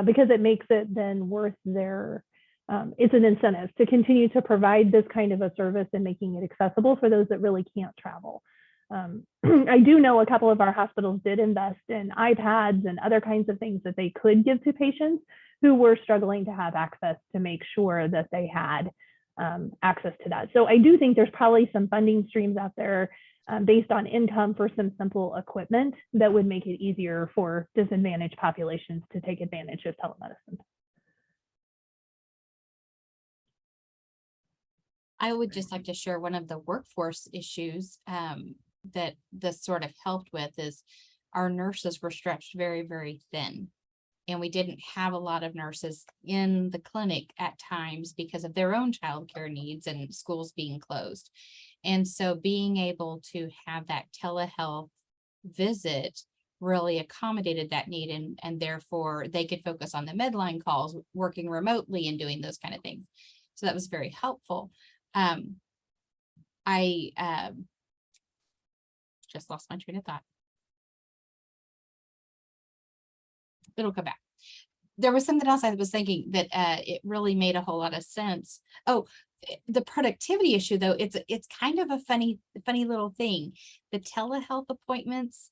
because it makes it then worth their it's an incentive to continue to provide this kind of a service and making it accessible for those that really can't travel. I do know a couple of our hospitals did invest in iPads and other kinds of things that they could give to patients who were struggling to have access to make sure that they had access to that. So I do think there's probably some funding streams out there based on income for some simple equipment that would make it easier for disadvantaged populations to take advantage of telemedicine. I would just like to share one of the workforce issues that this sort of helped with is our nurses were stretched very, very thin. And we didn't have a lot of nurses in the clinic at times because of their own childcare needs and schools being closed. And so being able to have that telehealth visit really accommodated that need, and therefore they could focus on the Medline calls, working remotely and doing those kind of things. So that was very helpful. I just lost my train of thought. It'll come back. There was something else I was thinking that it really made a whole lot of sense. Oh, the productivity issue, though, it's kind of a funny little thing. The telehealth appointments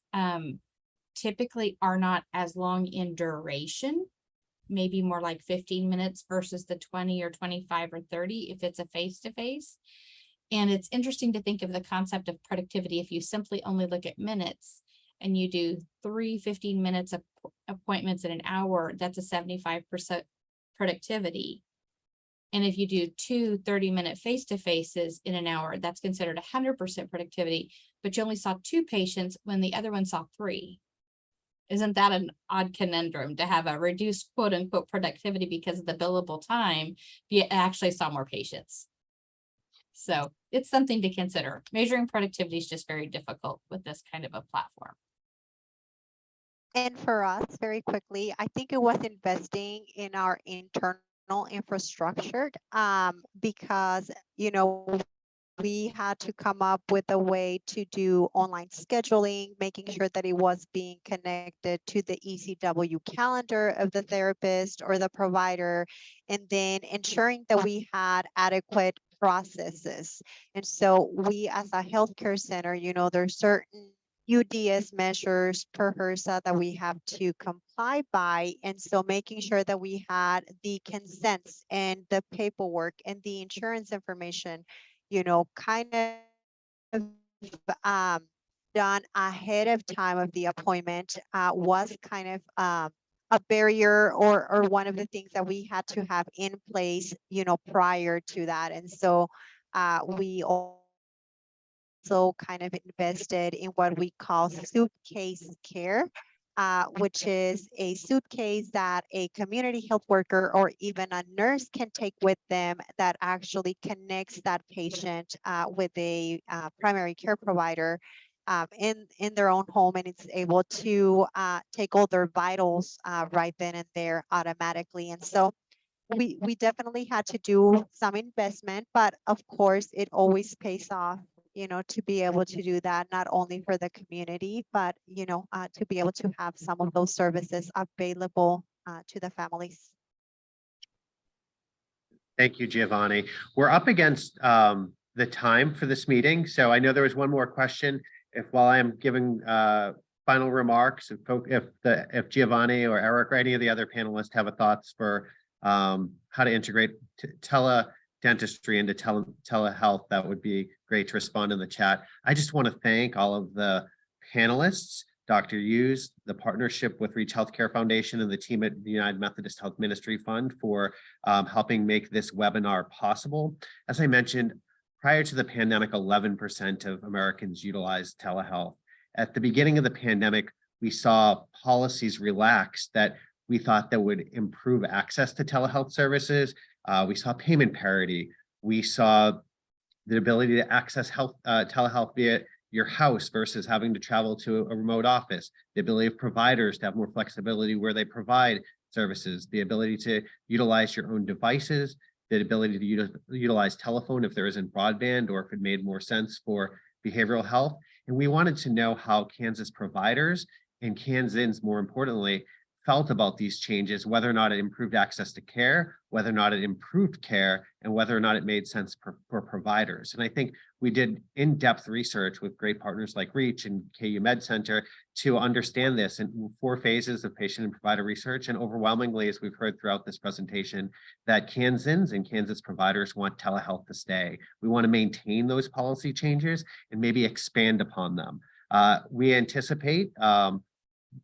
typically are not as long in duration, maybe more like 15 minutes versus the 20 or 25 or 30 if it's a face-to-face. And it's interesting to think of the concept of productivity if you simply only look at minutes and you do 3 15 minutes of appointments in an hour, that's a 75% productivity. And if you do 2 30-minute face-to-faces in an hour, that's considered 100% productivity, but you only saw 2 patients when the other one saw 3. Isn't that an odd conundrum to have a reduced quote unquote productivity because of the billable time, you actually saw more patients? So it's something to consider. Measuring productivity is just very difficult with this kind of a platform. And for us, very quickly, I think it was investing in our internal infrastructure because, you know, we had to come up with a way to do online scheduling, making sure that it was being connected to the ECW calendar of the therapist or the provider, and then ensuring that we had adequate processes. And so we, as a healthcare center, you know, there's certain UDS measures per HRSA that we have to comply by. And so making sure that we had the consents and the paperwork and the insurance information, you know, kind of done ahead of time of the appointment was kind of a barrier or one of the things that we had to have in place, you know, prior to that. And so we also kind of invested in what we call suitcase care, which is a suitcase that a community health worker or even a nurse can take with them that actually connects that patient with a primary care provider in their own home, and it's able to take all their vitals right then and there automatically. And so we definitely had to do some investment, but of course it always pays off, you know, to be able to do that, not only for the community, but, you know, to be able to have some of those services available to the families. Thank you, Giovanni. We're up against the time for this meeting. So I know there was one more question. While I am giving final remarks, if Giovanni or Eric or any of the other panelists have thoughts for how to integrate teledentistry into telehealth, that would be great to respond in the chat. I just want to thank all of the panelists, Dr. Hughes, the partnership with Reach Healthcare Foundation, and the team at the United Methodist Health Ministry Fund for helping make this webinar possible. As I mentioned, prior to the pandemic, 11% of Americans utilized telehealth. At the beginning of the pandemic, we saw policies relax that we thought that would improve access to telehealth services. We saw payment parity. We saw the ability to access telehealth via your house versus having to travel to a remote office, the ability of providers to have more flexibility where they provide services, the ability to utilize your own devices, the ability to utilize telephone if there isn't broadband or if it made more sense for behavioral health. And we wanted to know how Kansas providers and Kansans, more importantly, felt about these changes, whether or not it improved access to care, whether or not it improved care, and whether or not it made sense for providers. And I think we did in-depth research with great partners like REACH and KU Med Center to understand this in 4 phases of patient and provider research. And overwhelmingly, as we've heard throughout this presentation, that Kansans and Kansas providers want telehealth to stay. We want to maintain those policy changes and maybe expand upon them. We anticipate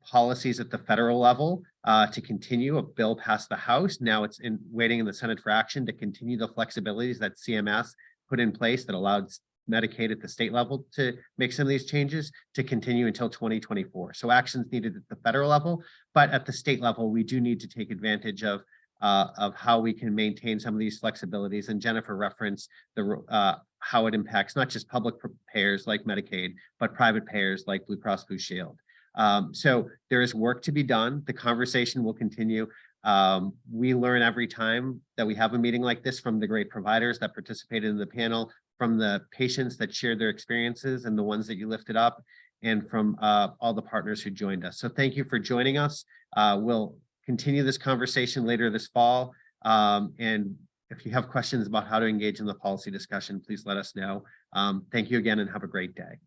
policies at the federal level to continue. A bill passed the House. Now it's waiting in the Senate for action to continue the flexibilities that CMS put in place that allowed Medicaid at the state level to make some of these changes to continue until 2024. So actions needed at the federal level, but at the state level, we do need to take advantage of how we can maintain some of these flexibilities. And Jennifer referenced how it impacts not just public payers like Medicaid, but private payers like Blue Cross Blue Shield. So there is work to be done. The conversation will continue. We learn every time that we have a meeting like this from the great providers that participated in the panel, from the patients that shared their experiences and the ones that you lifted up, and from all the partners who joined us. So thank you for joining us. We'll continue this conversation later this fall. And if you have questions about how to engage in the policy discussion, please let us know. Thank you again and have a great day.